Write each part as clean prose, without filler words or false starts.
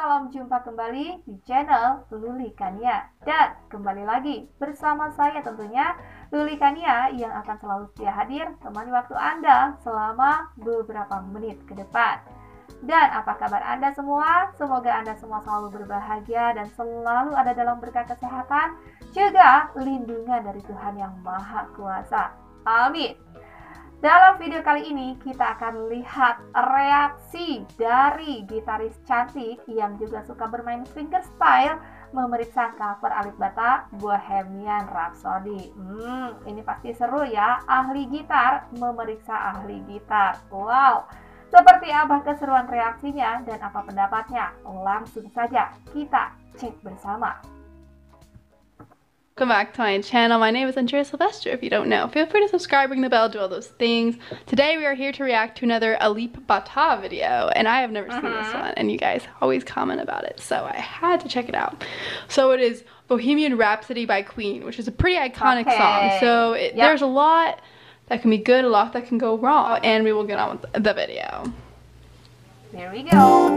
salam jumpa kembali di channel Luli Kania. Dan kembali lagi bersama saya tentunya Luli Kania yang akan selalu setia hadir temani waktu Anda selama beberapa menit ke depan. Dan apa kabar Anda semua? Semoga Anda semua selalu berbahagia dan selalu ada dalam berkah kesehatan, juga lindungan dari Tuhan yang Maha Kuasa. Amin. Dalam video kali ini kita akan lihat reaksi dari gitaris cantik yang juga suka bermain fingerstyle memeriksa cover Alip Bata Bohemian Rhapsody. Ini pasti seru ya, ahli gitar memeriksa ahli gitar. Wow, seperti apa keseruan reaksinya dan apa pendapatnya? Langsung saja kita cek bersama. Welcome back to my channel. My name is Andrea Silvestro. If you don't know, feel free to subscribe, ring the bell, do all those things. Today we are here to react to another Alip Bata video, and I have never seen this one, and you guys always comment about it, so I had to check it out. So it is Bohemian Rhapsody by Queen, which is a pretty iconic song. So there's a lot that can be good, a lot that can go wrong, and we will get on with the video. Here we go.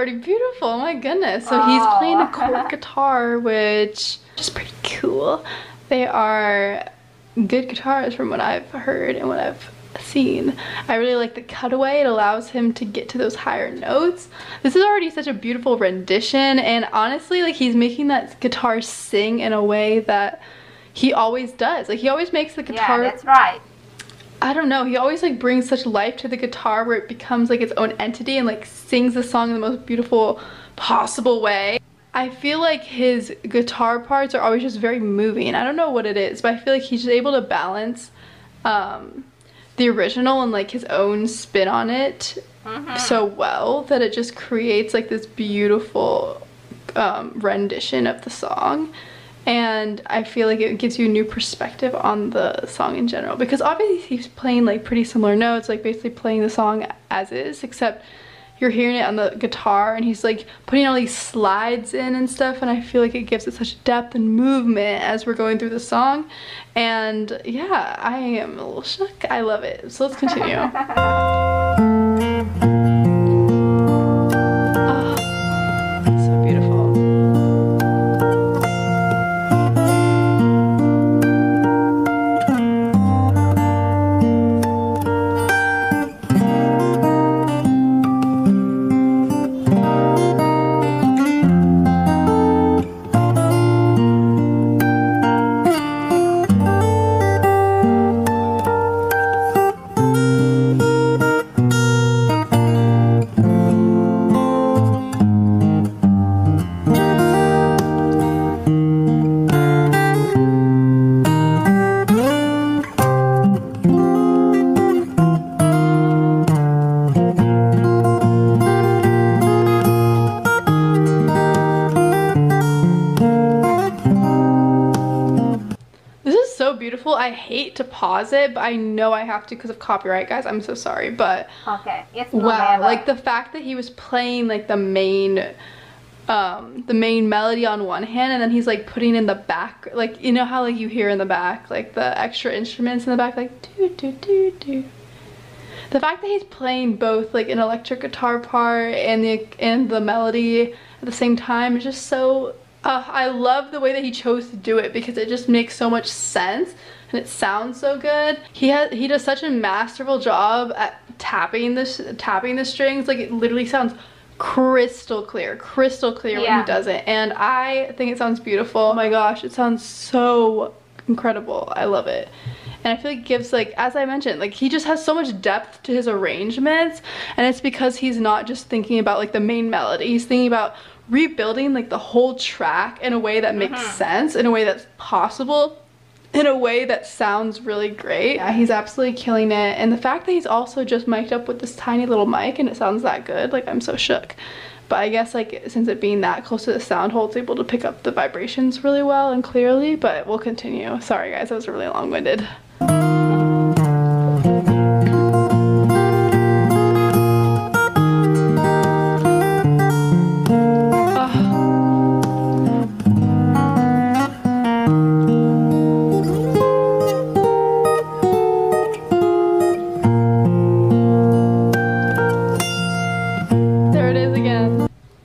Beautiful, oh my goodness. So he's playing a cork guitar, which is pretty cool. They are good guitars from what I've heard and what I've seen. I really like the cutaway. It allows him to get to those higher notes. This is already such a beautiful rendition, and honestly, like, he's making that guitar sing in a way that he always does. Like, he always makes the guitar, yeah, that's right, I don't know, he always like brings such life to the guitar where it becomes like its own entity and like sings the song in the most beautiful possible way. I feel like his guitar parts are always just very moving. I don't know what it is, but I feel like he's just able to balance the original and like his own spin on it so well that it just creates like this beautiful rendition of the song. And I feel like it gives you a new perspective on the song in general, because obviously he's playing like pretty similar notes, like basically playing the song as is, except you're hearing it on the guitar and he's like putting all these slides in and stuff, and I feel like it gives it such depth and movement as we're going through the song. And yeah, I am a little shook. I love it. So let's continue. Beautiful. I hate to pause it, but I know I have to because of copyright, guys. I'm so sorry, but okay, it's wow, like the fact that he was playing like the main melody on one hand, and then he's like putting in the back, like, you know how like you hear in the back like the extra instruments in the back, like do do do do. The fact that he's playing both like an electric guitar part and the melody at the same time is just so I love the way that he chose to do it, because it just makes so much sense and it sounds so good. He does such a masterful job at tapping the strings. Like, it literally sounds crystal clear when he does it, and I think it sounds beautiful. Oh my gosh, it sounds so incredible. I love it. And I feel like it gives, like, as I mentioned, like, he just has so much depth to his arrangements, and it's because he's not just thinking about like the main melody, he's thinking about rebuilding like the whole track in a way that makes sense, in a way that's possible, in a way that sounds really great. Yeah, he's absolutely killing it. And the fact that he's also just mic'd up with this tiny little mic and it sounds that good, like, I'm so shook. But I guess, like, since it being that close to the sound hole, it's able to pick up the vibrations really well and clearly. But we'll continue. Sorry guys, that was really long-winded.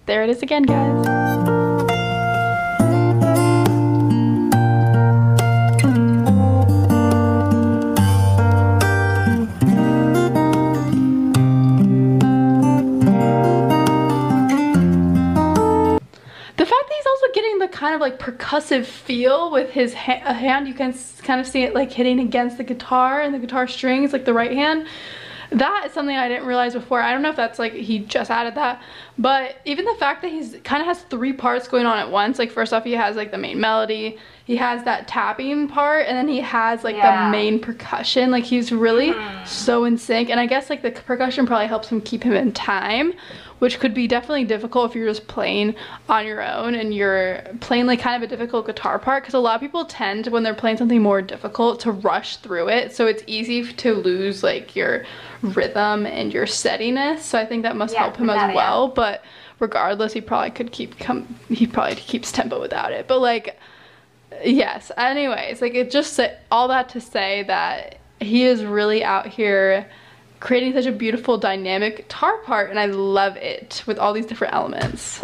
There it is again, guys. The fact that he's also getting the kind of like percussive feel with his hand, you can kind of see it like hitting against the guitar and the guitar strings, like the right hand. That is something I didn't realize before. I don't know if that's like he just added that, but even the fact that he's kind of has 3 parts going on at once. Like, first off, he has like the main melody, he has that tapping part, and then he has like the main percussion. Like, he's really so in sync, and I guess like the percussion probably helps him keep him in time, which could be definitely difficult if you're just playing on your own and you're playing like kind of a difficult guitar part, because a lot of people tend, when they're playing something more difficult, to rush through it, so it's easy to lose like your rhythm and your steadiness. So I think that must help him as well. But regardless, he probably keeps tempo without it. But like, yes, anyways, like, it just all that to say that he is really out here creating such a beautiful dynamic guitar part, and I love it with all these different elements.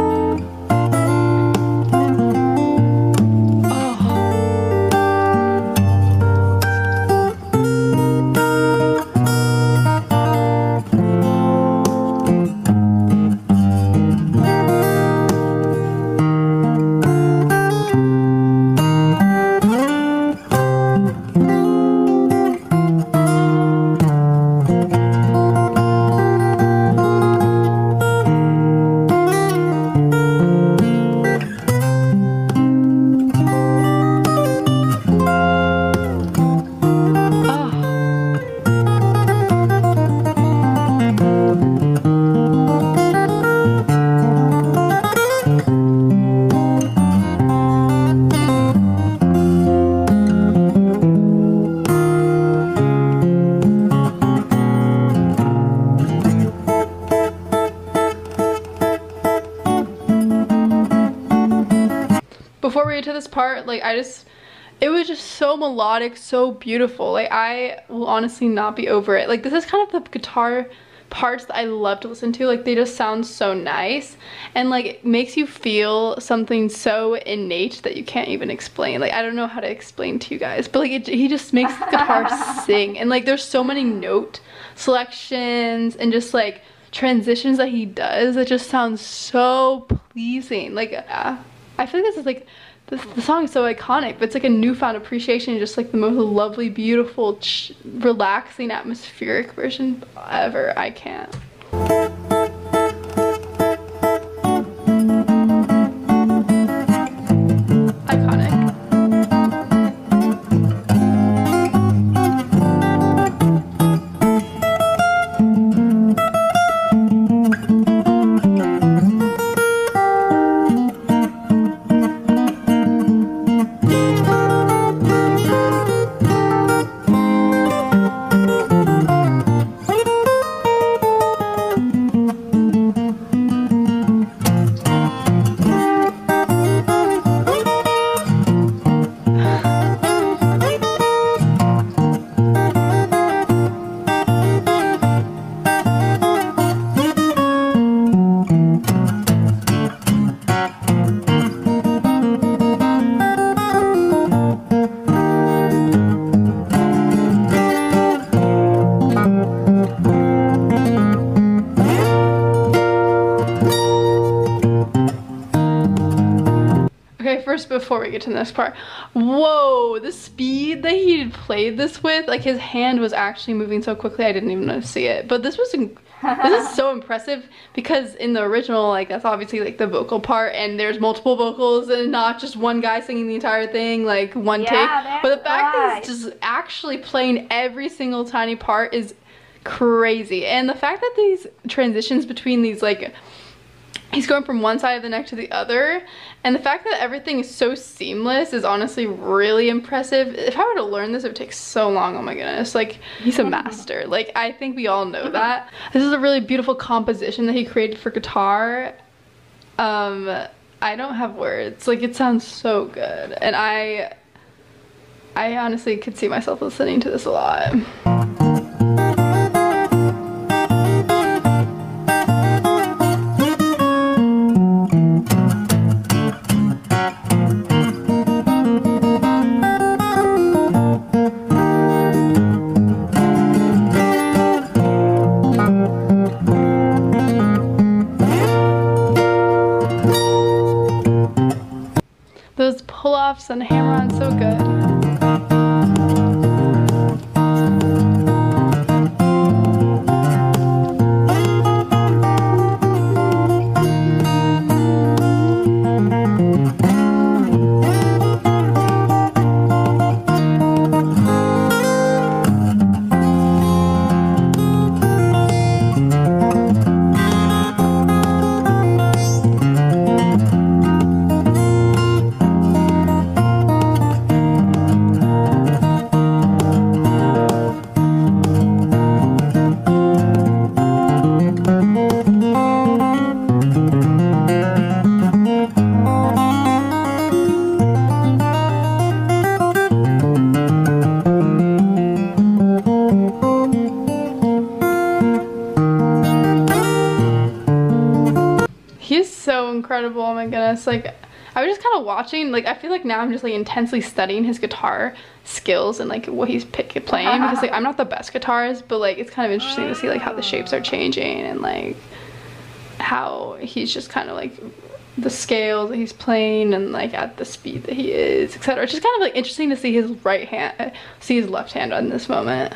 Before we get to this part, like, it was just so melodic, so beautiful. Like, I will honestly not be over it. Like, this is kind of the guitar parts that I love to listen to. Like, they just sound so nice, and like, it makes you feel something so innate that you can't even explain. Like, I don't know how to explain to you guys, but like, he just makes the guitar sing, and like, there's so many note selections and just like transitions that he does that just sounds so pleasing. Like, I feel like this is like, the song is so iconic, but it's like a newfound appreciation, just like the most lovely, beautiful, relaxing, atmospheric version ever. I can't. Iconic. before we get to the next part, whoa, the speed that he played this with, like his hand was actually moving so quickly I didn't even see it. But this was this is so impressive, because in the original, like, that's obviously like the vocal part and there's multiple vocals and not just one guy singing the entire thing, like one take. But the fact that he's just actually playing every single tiny part is crazy. And the fact that these transitions between these, like, he's going from one side of the neck to the other, and the fact that everything is so seamless is honestly really impressive. If I were to learn this, it would take so long. Oh my goodness, like, he's a master. Like, I think we all know that. This is a really beautiful composition that he created for guitar. I don't have words. Like, it sounds so good, and I honestly could see myself listening to this a lot. Those pull-offs and hammer-on, so good. Incredible. Oh my goodness, like, I was just kind of watching, like, I feel like now I'm just like intensely studying his guitar skills and like what he's playing, because like I'm not the best guitarist, but like it's kind of interesting to see like how the shapes are changing and like how he's just kind of like the scales that he's playing and like at the speed that he is, etc. It's just kind of like interesting to see his his left hand on this moment.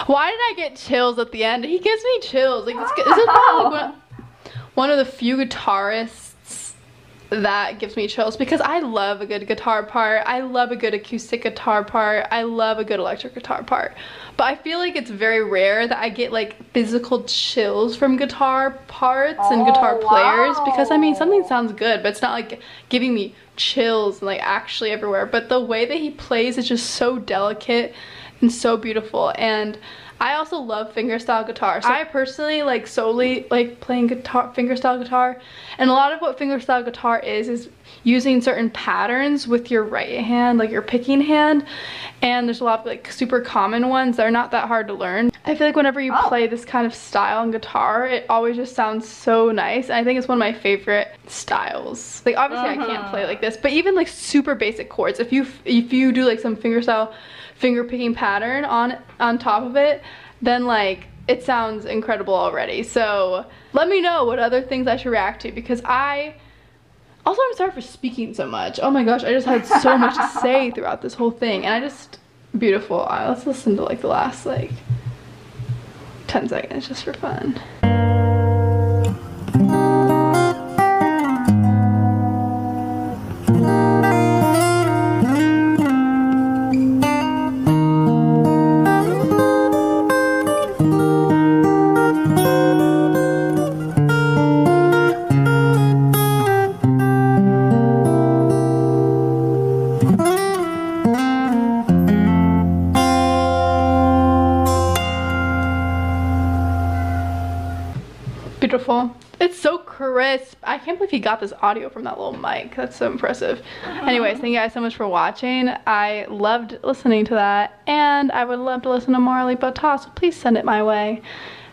Why did I get chills at the end? He gives me chills. Like, this is probably like one of the few guitarists that gives me chills, because I love a good guitar part. I love a good acoustic guitar part. I love a good electric guitar part. But I feel like it's very rare that I get like physical chills from guitar parts and guitar players, because I mean, something sounds good, but it's not like giving me chills like actually everywhere. But the way that he plays is just so delicate and so beautiful. And I also love fingerstyle guitar. So I personally like solely like playing guitar, fingerstyle guitar, and a lot of what fingerstyle guitar is using certain patterns with your right hand, like your picking hand, and there's a lot of like super common ones that are not that hard to learn. I feel like whenever you play this kind of style on guitar, it always just sounds so nice. And I think it's one of my favorite styles. Like obviously I can't play like this, but even like super basic chords, if you do like some fingerstyle finger picking pattern on top of it, then like it sounds incredible already. So let me know what other things I should react to, because I'm sorry for speaking so much. Oh my gosh, I just had so much to say throughout this whole thing, and beautiful. Let's listen to like the last like 10 seconds just for fun. Beautiful. It's so crisp. I can't believe he got this audio from that little mic. That's so impressive. Anyways, thank you guys so much for watching. I loved listening to that, and I would love to listen to more Alip Ba Ta, so please send it my way.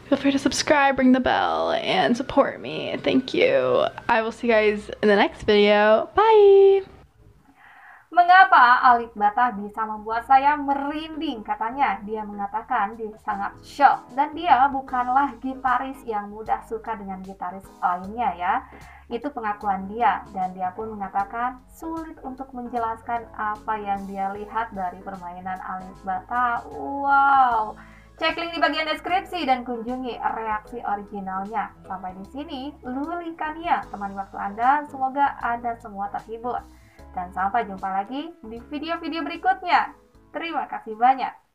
Feel free to subscribe, ring the bell, and support me. Thank you. I will see you guys in the next video. Bye! Mengapa Alip Ba Ta bisa membuat saya merinding? Katanya, dia mengatakan dia sangat shock dan dia bukanlah gitaris yang mudah suka dengan gitaris lainnya ya. Itu pengakuan dia, dan dia pun mengatakan sulit untuk menjelaskan apa yang dia lihat dari permainan Alip Ba Ta. Wow! Cek link di bagian deskripsi dan kunjungi reaksi originalnya. Sampai di sini, Lulikania temani waktu Anda. Semoga Anda semua terhibur. Dan sampai jumpa lagi di video-video berikutnya. Terima kasih banyak.